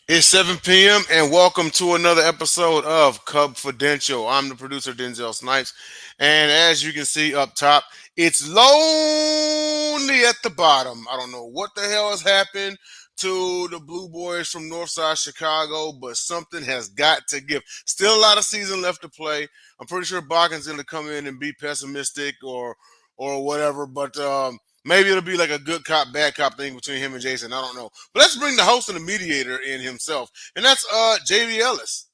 It's 7 p.m. and welcome to another episode of Cubfidential. I'm the producer Denzel Snipes, and as you can see up top, it's lonely at the bottom. I don't know what the hell has happened to the Blue Boys from Northside Chicago, but something has got to give. Still a lot of season left to play. I'm pretty sure Bakken's going to come in and be pessimistic or whatever, but maybe it'll be like a good cop, bad cop thing between him and Jason. I don't know. But let's bring the host and the mediator in himself. And that's JB Ellis.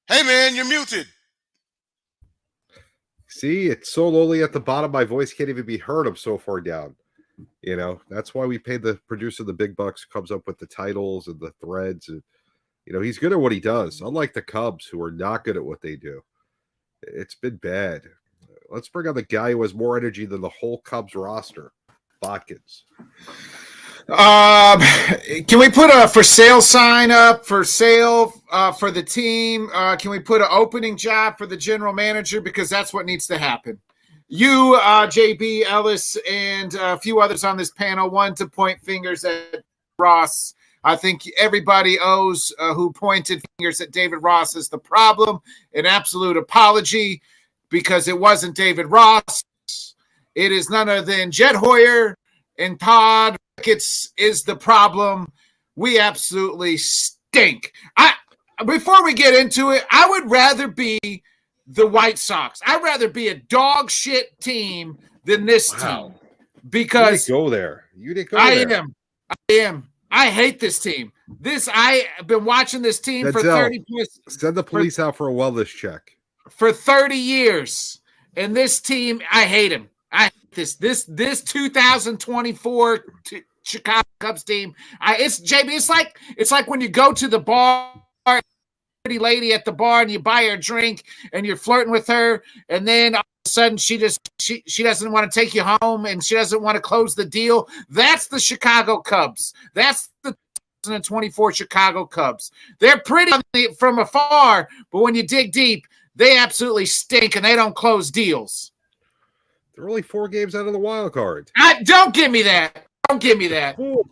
Hey man, you're muted. See, it's so lowly at the bottom, my voice can't even be heard. I'm so far down. That's why we pay the producer the big bucks, comes up with the titles and the threads. And, he's good at what he does, unlike the Cubs, who are not good at what they do. It's been bad. Let's bring on the guy who has more energy than the whole Cubs roster, Botkins. Um, can we put a for sale sign up for sale for the team? Can we put an opening job for the general manager? Because that's what needs to happen. You, JB Ellis, and a few others on this panel want to point fingers at Ross. I think everybody owes who pointed fingers at David Ross as the problem an absolute apology, because it wasn't David Ross. It is none other than Jed Hoyer and Todd Ricketts is the problem. We absolutely stink. Before we get into it, I would rather be the White Sox. I'd rather be a dog shit team than this team, because you didn't go there. I am. I hate this team. I have been watching this team for 30 years. Send the police out for a wellness check. For 30 years. And this team, I hate him. I hate this 2024 Chicago Cubs team. It's JB. It's like when you go to the bar, pretty lady at the bar, and you buy her a drink, and you're flirting with her, and then all of a sudden she doesn't want to take you home, and she doesn't want to close the deal. That's the Chicago Cubs. That's the 2024 Chicago Cubs. They're pretty from afar, but when you dig deep, they absolutely stink, and they don't close deals. They're only 4 games out of the wild card. Don't give me that. Don't give me that. Don't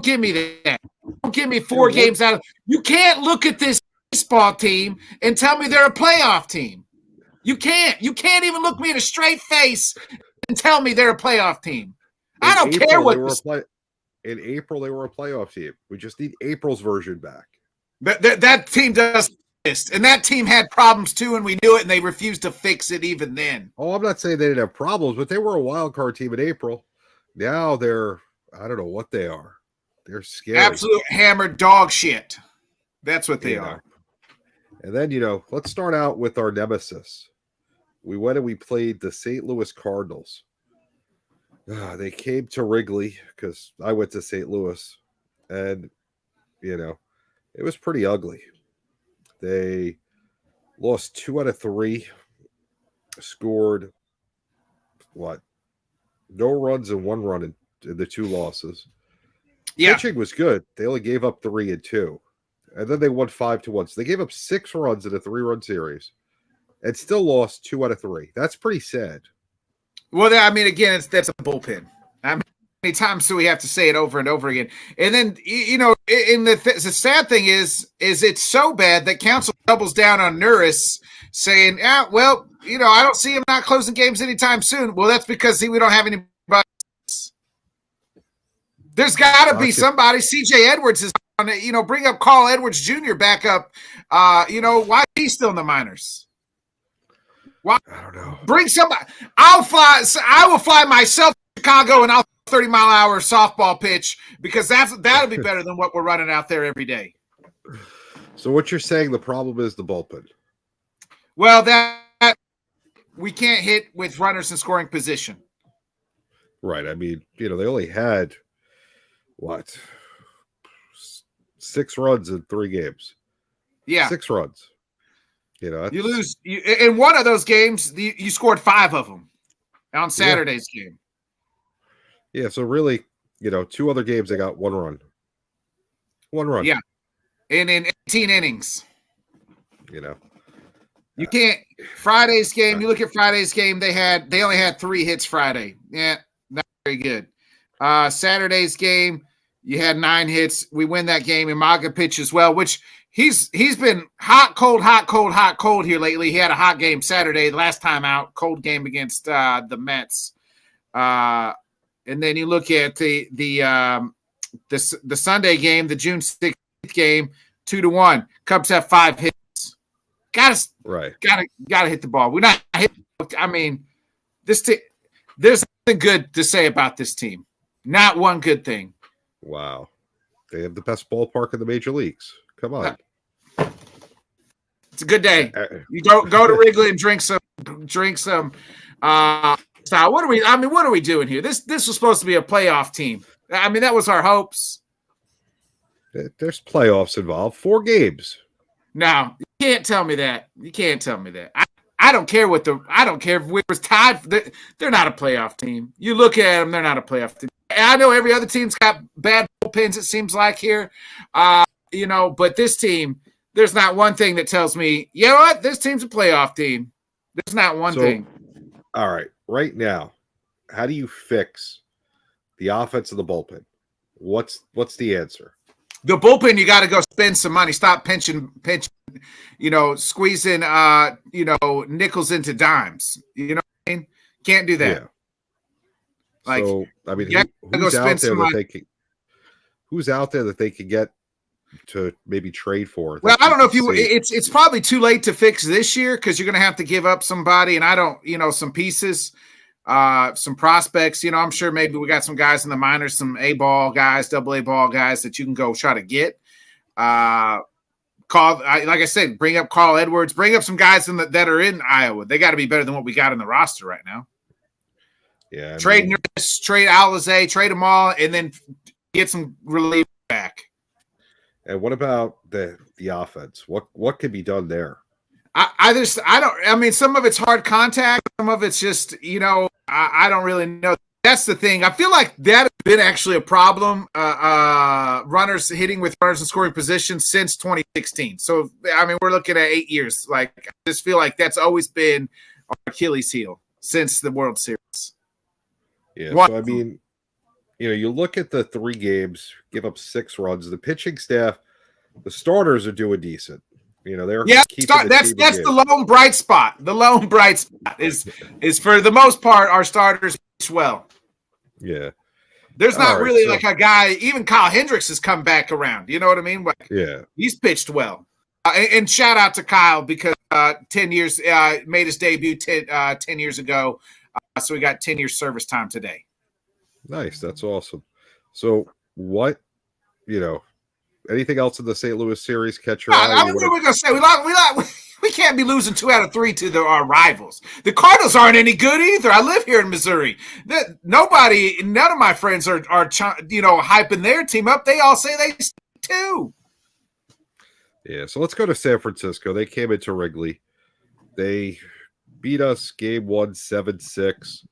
give me that. Don't give me 4 games out of. You can't look at this baseball team and tell me they're a playoff team. You can't. You can't even look me in a straight face and tell me they're a playoff team. I don't care what. In April, they were a playoff team. We just need April's version back. That team does exist, and that team had problems too, and we knew it, and they refused to fix it even then. Oh, I'm not saying they didn't have problems, but they were a wild card team in April. Now they're, I don't know what they are. They're scary. Absolute hammered dog shit. That's what they are. And then, let's start out with our nemesis. We went and we played the St. Louis Cardinals. They came to Wrigley because I went to St. Louis, and, it was pretty ugly. They lost 2 out of 3, scored, no runs and 1 run in the 2 losses. Yeah. Pitching was good. They only gave up 3 and 2. And then they won 5-1. So they gave up 6 runs in a 3-run series and still lost 2 out of 3. That's pretty sad. Well, again, that's a bullpen. How many times do we have to say it over and over again? And then, the sad thing is it's so bad that Council doubles down on Nuris, saying, I don't see him not closing games anytime soon. Well, that's because we don't have anybody. There's got to be somebody. C.J. Edwards is on it. Bring up Carl Edwards Jr. back up. Why is he still in the minors? Why? I don't know. Bring somebody. I will fly myself to Chicago, and I'll 30-mile-an-hour softball pitch, because that'll be better than what we're running out there every day. So what you're saying, the problem is the bullpen? Well, that we can't hit with runners in scoring position. Right. They only had 6 runs in 3 games. Yeah, 6 runs. You lose in one of those games. You scored 5 of them on Saturday's game. Yeah, so really, 2 other games they got 1 run. 1 run. Yeah, and in 18 innings. You can't. Friday's game. You look at Friday's game. They only had 3 hits Friday. Yeah, not very good. Saturday's game, you had 9 hits. We win that game. Imaga pitched as well, which he's been hot, cold here lately. He had a hot game Saturday, the last time out, cold game against the Mets. And then you look at the Sunday game, the June 16th game, 2-1. Cubs have 5 hits. Gotta hit the ball. We're not hitting. I mean, this team. There's nothing good to say about this team. Not one good thing. Wow, they have the best ballpark in the major leagues. Come on, it's a good day. You go to Wrigley and drink some. Style. What are we doing here? This was supposed to be a playoff team. I mean, that was our hopes. There's playoffs involved. 4 games. No, you can't tell me that. You can't tell me that. I don't care I don't care if we was tied. They're not a playoff team. You look at them, they're not a playoff team. I know every other team's got bad bullpens, it seems like here. But this team, there's not one thing that tells me, you know what, this team's a playoff team. There's not one thing. All right. Right now, how do you fix the offense of the bullpen? What's the answer? The bullpen, you got to go spend some money. Stop pinching, squeezing, nickels into dimes. You know what I mean? Can't do that. Yeah. Who's out there that they could get to maybe trade for? Well, I don't know if it's probably too late to fix this year because you're going to have to give up somebody, and some pieces. Some prospects, I'm sure maybe we got some guys in the minors, some A-ball guys, AA ball guys that you can go try to get. Like I said, bring up Carl Edwards, bring up some guys that are in Iowa. They got to be better than what we got in the roster right now. Yeah. Trade Nurse, trade Alizé, trade them all, and then get some relief back. And what about the offense? What could be done there? Some of it's hard contact. Some of it's just, I don't really know. That's the thing. I feel like that has been actually a problem. Runners hitting with runners in scoring position since 2016. So, we're looking at 8 years. Like, I just feel like that's always been our Achilles heel since the World Series. Yeah. So, you look at the 3 games, give up 6 runs. The pitching staff, the starters are doing decent. They're that's the lone bright spot. The lone bright spot is for the most part our starters pitch well. Yeah, there's not really like a guy. Even Kyle Hendricks has come back around. You know what I mean? Yeah, he's pitched well. And shout out to Kyle because 10 years made his debut 10 years ago. So we got 10 years service time today. Nice, that's awesome. So what anything else in the St. Louis series catch your eye? What are we gonna say? We can't be losing 2 out of 3 to our rivals. The Cardinals aren't any good either. I live here in Missouri. None of my friends are hyping their team up. They all say they too. Yeah, so let's go to San Francisco. They came into Wrigley. They beat us game 1, 7-6.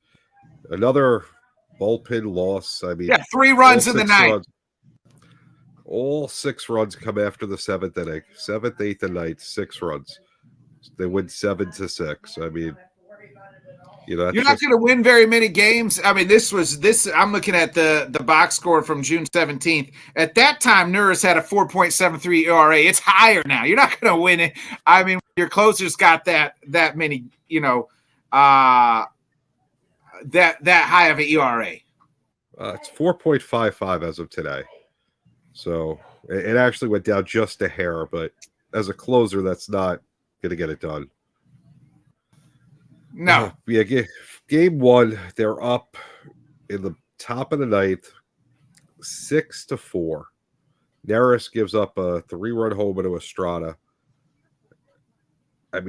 Another bullpen loss. 3 runs in the ninth. All 6 runs come after the 7th inning. 7th, 8th, and 9th, 6 runs. They win 7-6. You're not going to win very many games. This. I'm looking at the box score from June 17th. At that time, Nuris had a 4.73 ERA. It's higher now. You're not going to win it. Your closer's got that many. That high of an ERA. It's 4.55 as of today. So it actually went down just a hair, but as a closer, that's not going to get it done. No. Game 1, they're up in the top of the 9th, 6-4. Neris gives up a 3-run homer to Estrada. How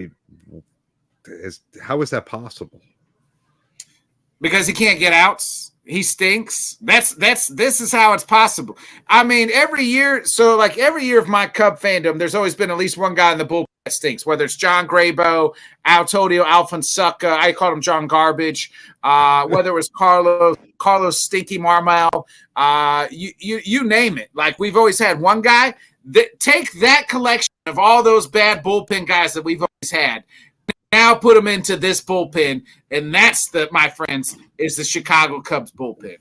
is that possible? Because he can't get outs. He stinks. This is how it's possible. Every year of my Cub fandom, there's always been at least one guy in the bullpen that stinks, whether it's John Graybo, Altodio Alfonsucca, I called him John Garbage, whether it was Carlos Stinky Marmel, you name it. Like, we've always had one guy that take that collection of all those bad bullpen guys that we've always had. Now put them into this bullpen, and that's my friends, is the Chicago Cubs bullpen.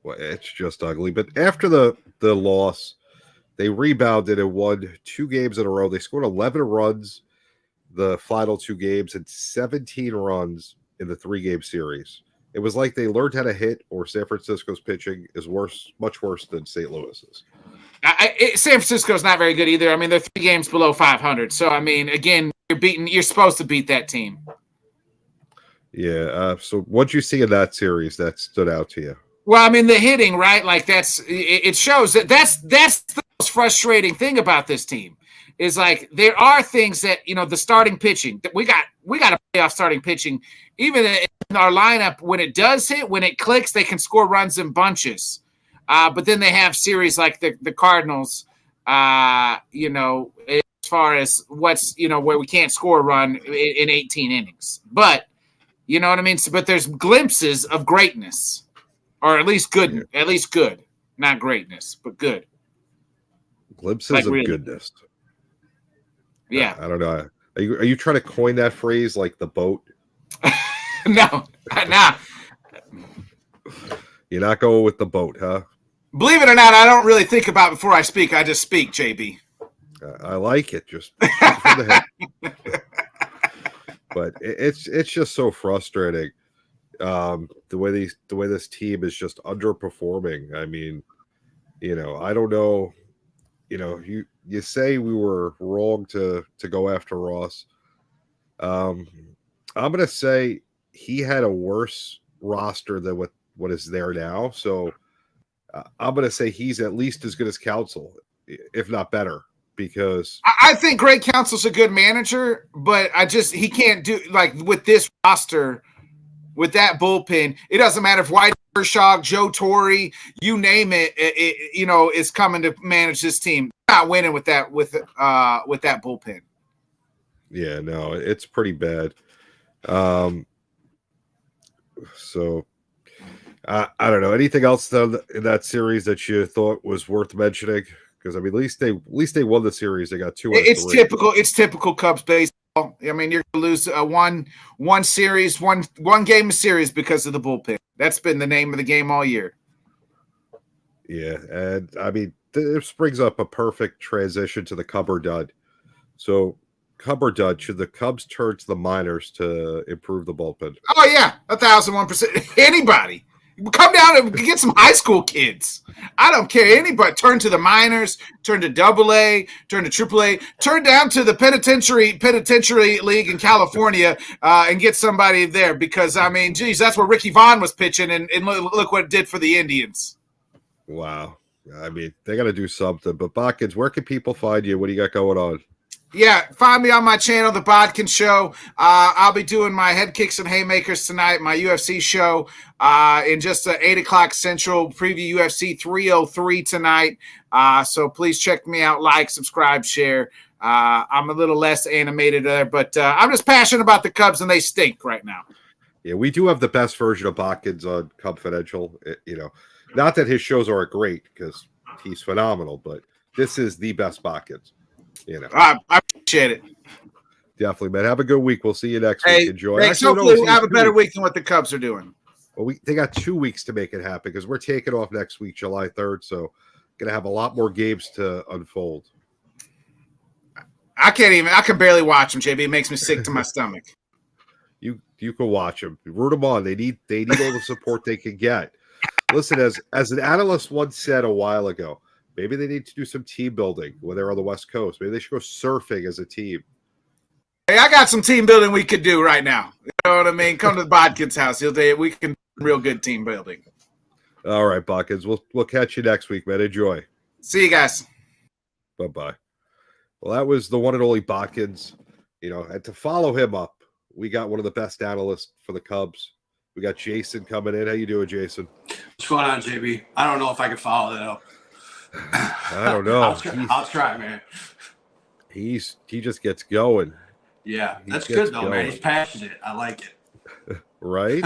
Well, it's just ugly. But after the loss, they rebounded and won 2 games in a row. They scored 11 runs the final 2 games and 17 runs in the 3-game series. It was like they learned how to hit, or San Francisco's pitching is much worse than St. Louis's. San Francisco's not very good either. I mean, they're 3 games below 500. So, I mean, again, you're supposed to beat that team. Yeah. So what'd you see in that series that stood out to you? Well, I mean, the hitting, right? Like it shows that's the most frustrating thing about this team is like there are things that, the starting pitching that we got to play off starting pitching. Even in our lineup, when it does hit, when it clicks, they can score runs in bunches. But then they have series like the Cardinals, as far as what's, where we can't score a run in 18 innings. But, you know what I mean? So, but there's glimpses of greatness, or at least good, not greatness, but good. Glimpses like, of really goodness. Yeah. I don't know. Are you trying to coin that phrase like the boat? No, nah. You're not going with the boat, huh? Believe it or not, I don't really think about it before I speak. I just speak, JB. I like it. Just from the head. But it's just so frustrating. The way this team is just underperforming. I mean, I don't know. You say we were wrong to go after Ross. I'm gonna say he had a worse roster than what is there now. So I'm going to say he's at least as good as Counsell, if not better, because I think Greg Counsell's a good manager, but he can't do like with this roster, with that bullpen. It doesn't matter if White Kershaw, Joe Torre, you name it, is coming to manage this team. They're not winning with that bullpen. Yeah, no, it's pretty bad. So I don't know. Anything else in that series that you thought was worth mentioning? Because I mean, at least they won the series. They got 2 out of 3. It's typical Cubs baseball. I mean, you're gonna lose one series, one game of series because of the bullpen. That's been the name of the game all year. Yeah, and I mean, this brings up a perfect transition to the Cub or Dud. So, Cub or Dud, should the Cubs turn to the minors to improve the bullpen? Oh yeah, 1,001%. Anybody. Come down and get some high school kids. I don't care. Anybody. Turn to the minors, turn to AA, turn to AAA, turn down to the penitentiary league in California and get somebody there because, I mean, geez, that's where Ricky Vaughn was pitching, and look what it did for the Indians. Wow. I mean, they got to do something. But, Botkins, where can people find you? What do you got going on? Yeah, find me on my channel, The Bodkin Show. I'll be doing my head kicks and haymakers tonight, my UFC show, in just 8 o'clock Central, preview UFC 303 tonight. So please check me out, like, subscribe, share. I'm a little less animated there, but I'm just passionate about the Cubs, and they stink right now. Yeah, we do have the best version of Botkins on Cubfidential. Not that his shows aren't great, because he's phenomenal, but this is the best Botkins. I appreciate it. Definitely, man. Have a good week. We'll see you next week. Enjoy. Thanks. Hopefully we'll have a better week than what the Cubs are doing. Well, they got 2 weeks to make it happen because we're taking off next week, July 3rd. So going to have a lot more games to unfold. I can barely watch them, JB. It makes me sick to my stomach. You can watch them. Root them on. They need all the support they can get. Listen, as an analyst once said a while ago, maybe they need to do some team building when they're on the West Coast. Maybe they should go surfing as a team. Hey, I got some team building we could do right now. You know what I mean? Come to the Bodkins house. We can do real good team building. All right, Bodkins. We'll catch you next week, man. Enjoy. See you guys. Bye-bye. Well, that was the one and only Bodkins. And to follow him up, we got one of the best analysts for the Cubs. We got Jason coming in. How you doing, Jason? What's going on, JB? I don't know if I can follow that up. I don't know. I'll try, man. He just gets going. Yeah, that's good though, man. He's passionate. I like it. Right?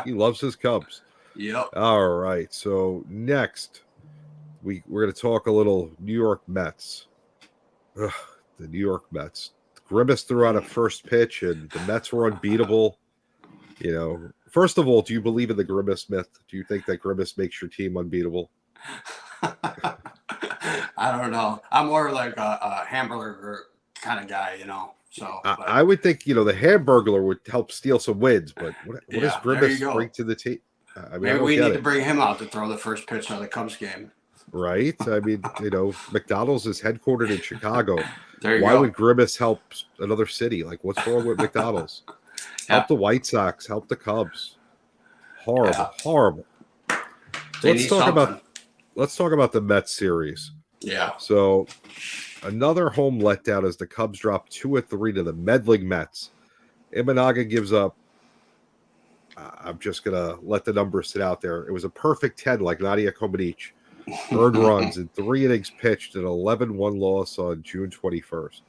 He loves his Cubs. Yep. All right. So next, we're going to talk a little New York Mets. Ugh, the New York Mets. Grimace threw out a first pitch, and the Mets were unbeatable. First of all, do you believe in the Grimace myth? Do you think that Grimace makes your team unbeatable? I don't know. I'm more like a hamburger kind of guy, So I would think the Hamburglar would help steal some wins, but what does yeah, there you Grimace go. bring to the team? I Maybe don't we get need it. to bring him out to throw the first pitch of the Cubs game. Right? I mean, McDonald's is headquartered in Chicago. There you Why go. would Grimace help another city? Like, what's wrong with McDonald's? Help the White Sox, help the Cubs. Horrible, horrible. They need something. Let's talk about the Mets series. Yeah. So another home letdown as the Cubs drop 2-3 to the meddling Mets. Imanaga gives up. I'm just gonna let the numbers sit out there. It was a perfect 10, like Nadia Comaneci. Earned runs in 3 innings pitched, an 11-1 loss on June 21st.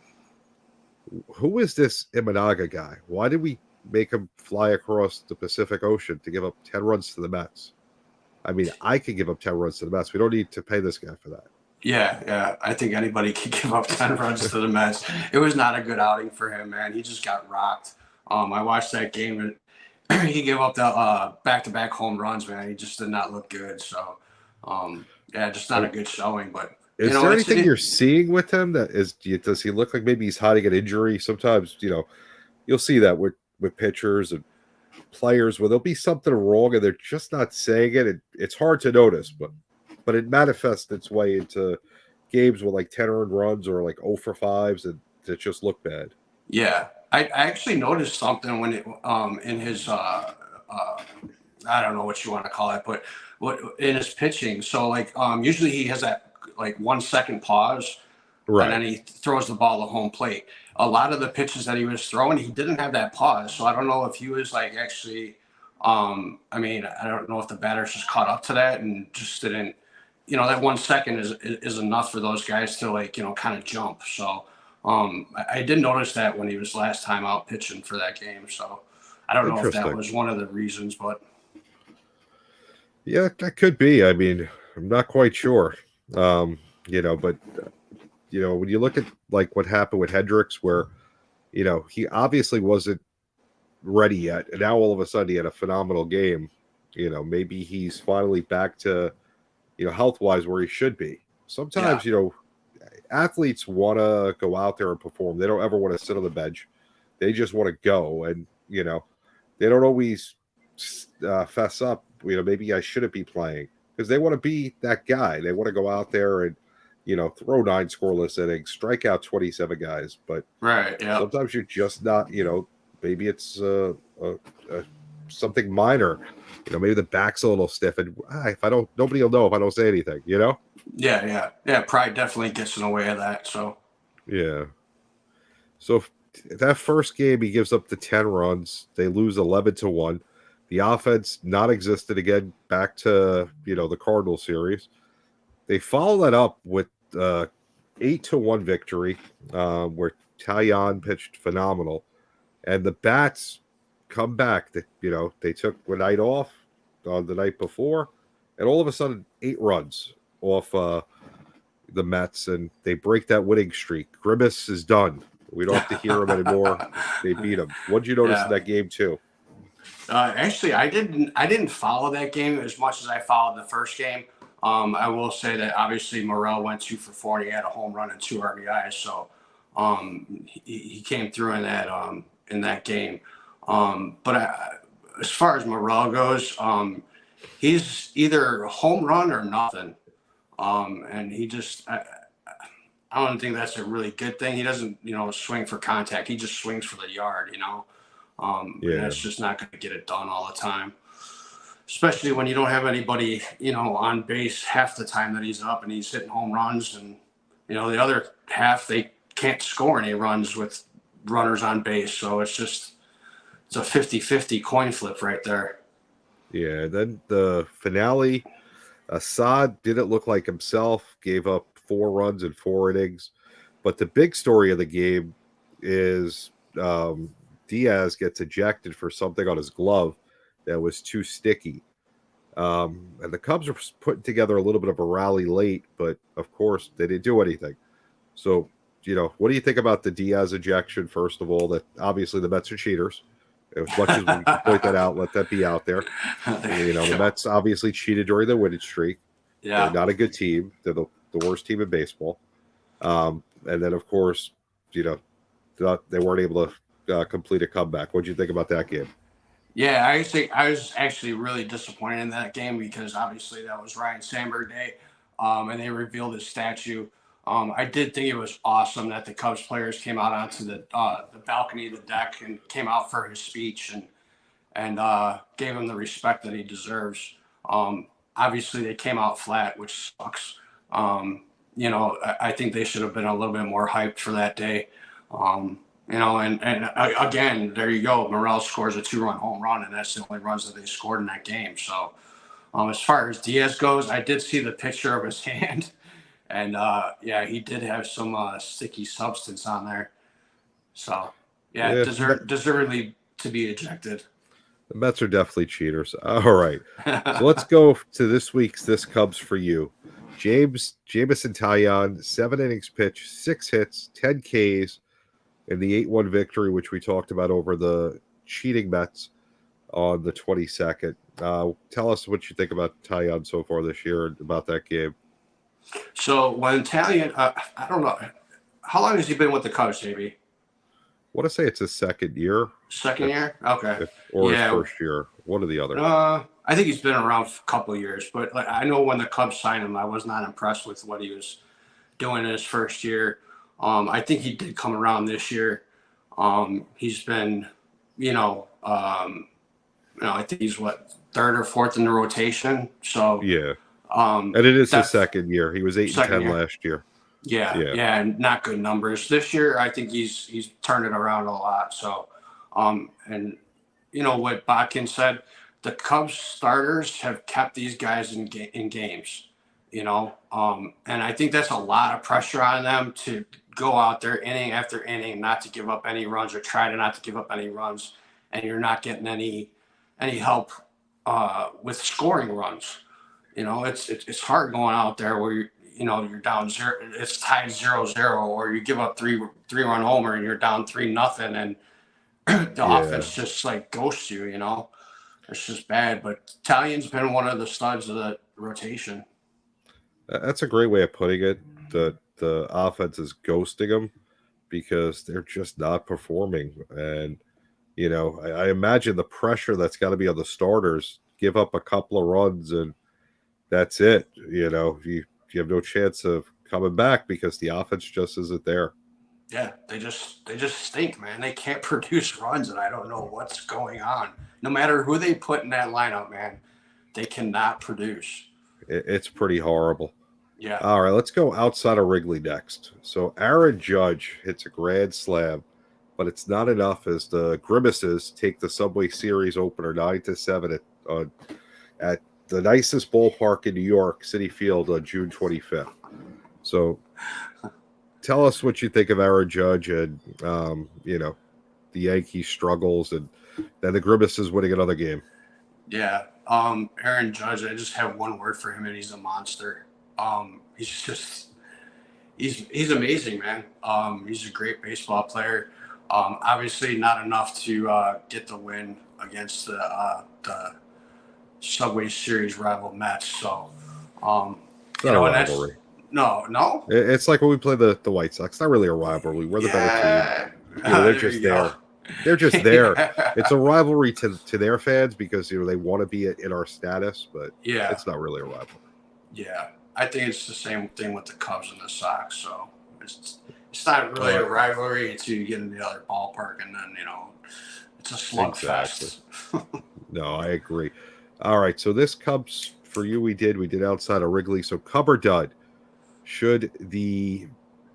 Who is this Imanaga guy? Why did we make him fly across the Pacific Ocean to give up 10 runs to the Mets? I mean, I could give up 10 runs to the Mets. We don't need to pay this guy for that. Yeah. I think anybody could give up 10 runs to the Mets. It was not a good outing for him, man. He just got rocked. I watched that game, and he gave up the back-to-back home runs, man. He just did not look good. So, just not a good showing. But is there anything you're seeing with him does he look like maybe he's hiding an injury? Sometimes, you'll see that with pitchers and players where there'll be something wrong and they're just not saying it. It's hard to notice, but it manifests its way into games with like 10 earned runs or like 0 for 5s and that just look bad. Yeah. I actually noticed something when it in his I don't know what you want to call it, but in his pitching. So like usually he has that like 1 second pause, right, and then he throws the ball to home plate. A lot of the pitches that he was throwing, he didn't have that pause. So I don't know if he was like actually I don't know if the batters just caught up to that and just didn't, that 1 second is enough for those guys to like, kind of jump. So I did notice that when he was last time out pitching for that game. So I don't know if that was one of the reasons, but yeah, that could be. I mean, I'm not quite sure. But when you look at like what happened with Hendricks, where he obviously wasn't ready yet, and now all of a sudden he had a phenomenal game. Maybe he's finally back to health wise where he should be. Sometimes athletes want to go out there and perform. They don't ever want to sit on the bench. They just want to go, and they don't always fess up. Maybe I shouldn't be playing, because they want to be that guy. They want to go out there and throw 9 scoreless innings, strike out 27 guys. But sometimes you're just not. Maybe it's something minor. Maybe the back's a little stiff, and if I don't, nobody will know if I don't say anything. Yeah. Pride definitely gets in the way of that. So yeah. So that first game, he gives up the 10 runs. They lose 11-1. The offense non-existent again. Back to the Cardinal series. They follow that up with 8-1 victory, where Taillon pitched phenomenal, and the bats come back. They took a night off on the night before, and all of a sudden 8 runs off the Mets, and they break that winning streak. Grimace is done. We don't have to hear him anymore. They beat him. What did you notice in that game too? Actually, I didn't follow that game as much as I followed the first game. I will say that obviously Morel went 2 for 4. He had a home run and 2 RBIs, so he came through in that game. But as far as Morel goes, he's either home run or nothing, and he just I don't think that's a really good thing. He doesn't swing for contact. He just swings for the yard. And that's just not going to get it done all the time, especially when you don't have anybody, on base half the time that he's up and he's hitting home runs. And, the other half, they can't score any runs with runners on base. So it's a 50-50 coin flip right there. Yeah. Then the finale, Assad didn't look like himself, gave up 4 runs in 4 innings. But the big story of the game is Diaz gets ejected for something on his glove that was too sticky. And the Cubs were putting together a little bit of a rally late, but of course they didn't do anything. So what do you think about the Diaz ejection? First of all, that obviously the Mets are cheaters. As much as we point that out, let that be out there. There you The go. Mets obviously cheated during the winning streak. They're Yeah. not a good team. They're the worst team in baseball. And then, of course, you know, they weren't able to complete a comeback. What do you think about that game? Yeah, I was actually really disappointed in that game because obviously that was Ryan Sandberg Day, and they revealed his statue. I did think it was awesome that the Cubs players came out onto the balcony of the deck and came out for his speech and gave him the respect that he deserves. Obviously, they came out flat, which sucks. I think they should have been a little bit more hyped for that day. Again, there you go. Morel scores a 2-run home run, and that's the only runs that they scored in that game. So, as far as Diaz goes, I did see the picture of his hand, and yeah, he did have some sticky substance on there. So, yeah, Yeah, deservedly to be ejected. the Mets are definitely cheaters. All right. So let's go to this Cubs for you. Jameson Taillon, 7 innings pitched, 6 hits, 10 Ks in the 8-1 victory, which we talked about over the cheating Mets on the 22nd. Tell us what you think about Taillon so far this year and about that game. So when Taillon, I don't know, how long has he been with the Cubs, JB? I want to say it's his second year. Second year? Okay. Or Yeah. his first year. One or the other. I think he's been around for a couple of years, but like I know when the Cubs signed him, I was not impressed with what he was doing in his first year. I think he did come around this year. He's been, I think he's third or fourth in the rotation. So yeah, and it is his second year. He was 8-10 last year. Yeah, and not good numbers this year. I think he's turned it around a lot. So, and what Botkin said, the Cubs starters have kept these guys in games. And I think that's a lot of pressure on them to go out there inning after inning, not to give up any runs or try to not to give up any runs, and you're not getting any help with scoring runs. It's hard going out there where you're down 0, it's tied 0-0, or you give up three-run homer and you're down 3-0, and the offense just like ghosts you. It's just bad. But Taillon's been one of the studs of the rotation. That's a great way of putting it. The offense is ghosting them because they're just not performing. And I imagine the pressure that's got to be on the starters. Give up a couple of runs and that's it. You have no chance of coming back because the offense just isn't there. Yeah, they just stink, man. They can't produce runs, and I don't know what's going on. No matter who they put in that lineup, man, they cannot produce. It's pretty horrible. Yeah. All right, let's go outside of Wrigley next. So Aaron Judge hits a grand slam, but it's not enough as the Grimaces take the Subway Series opener 9-7 at the nicest ballpark in New York, Citi Field, on June 25th. So tell us what you think of Aaron Judge and, the Yankees' struggles and then the Grimaces winning another game. Yeah. Aaron Judge, I just have one word for him, and he's a monster. He's amazing, man. He's a great baseball player. Obviously not enough to get the win against the Subway Series rival Mets. So, it's not a rivalry. No. It's like when we play the White Sox. It's not really a rivalry. We're the better team. They're just there. They're just there. Yeah. It's a rivalry to their fans because they want to be in our status, but yeah, it's not really a rivalry. Yeah, I think it's the same thing with the Cubs and the Sox. So it's not really a rivalry until you get in the other ballpark, and then it's a slugfest. Exactly. No, I agree. All right, so this Cubs for you, we did outside of Wrigley. So Cub or dud? Should the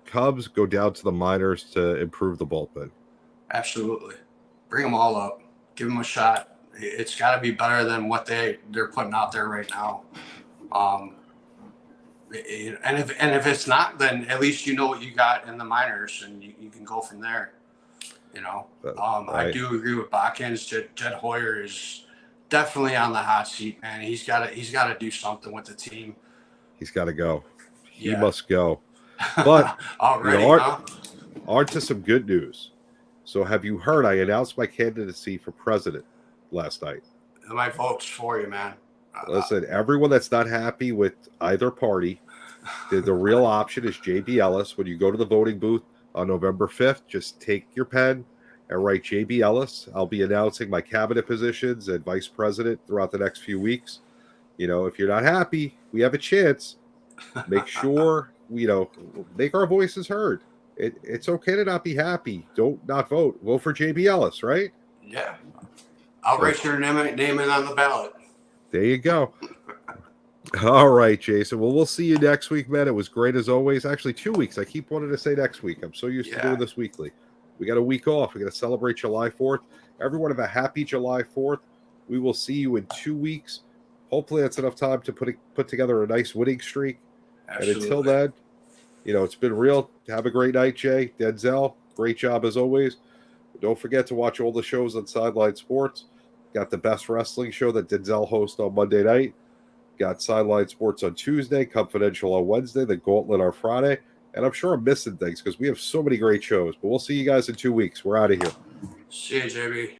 Cubs go down to the minors to improve the bullpen? Absolutely. Bring them all up. Give them a shot. It's got to be better than what they're putting out there right now. And if it's not, then at least you know what you got in the minors, and you can go from there. I do agree with Botkin's. Jed Hoyer is definitely on the hot seat, man. He's got to do something with the team. He's got to go. He must go. But already, huh? on to some good news. So, have you heard? I announced my candidacy for president last night. My vote's for you, man. Listen, everyone that's not happy with either party, the real option is JB Ellis. When you go to the voting booth on November 5th, just take your pen and write JB Ellis. I'll be announcing my cabinet positions and vice president throughout the next few weeks. If you're not happy, we have a chance. Make sure, make our voices heard. It's okay to not be happy. Don't not vote. Vote for JB Ellis, right? Yeah. I'll write your name in on the ballot. There you go. All right, Jason. Well, we'll see you next week, man. It was great as always. Actually, 2 weeks. I keep wanting to say next week. I'm so used to doing this weekly. We got a week off. We got to celebrate July 4th. Everyone have a happy July 4th. We will see you in 2 weeks. Hopefully that's enough time to put together a nice winning streak. Absolutely. And until then, it's been real. Have a great night, Jay. Denzel, great job as always. Don't forget to watch all the shows on Sideline Sports. Got the best wrestling show that Denzel hosts on Monday night. Got Sideline Sports on Tuesday, Cubfidential on Wednesday, the Gauntlet on Friday. And I'm sure I'm missing things because we have so many great shows. But we'll see you guys in 2 weeks. We're out of here. See you, JB.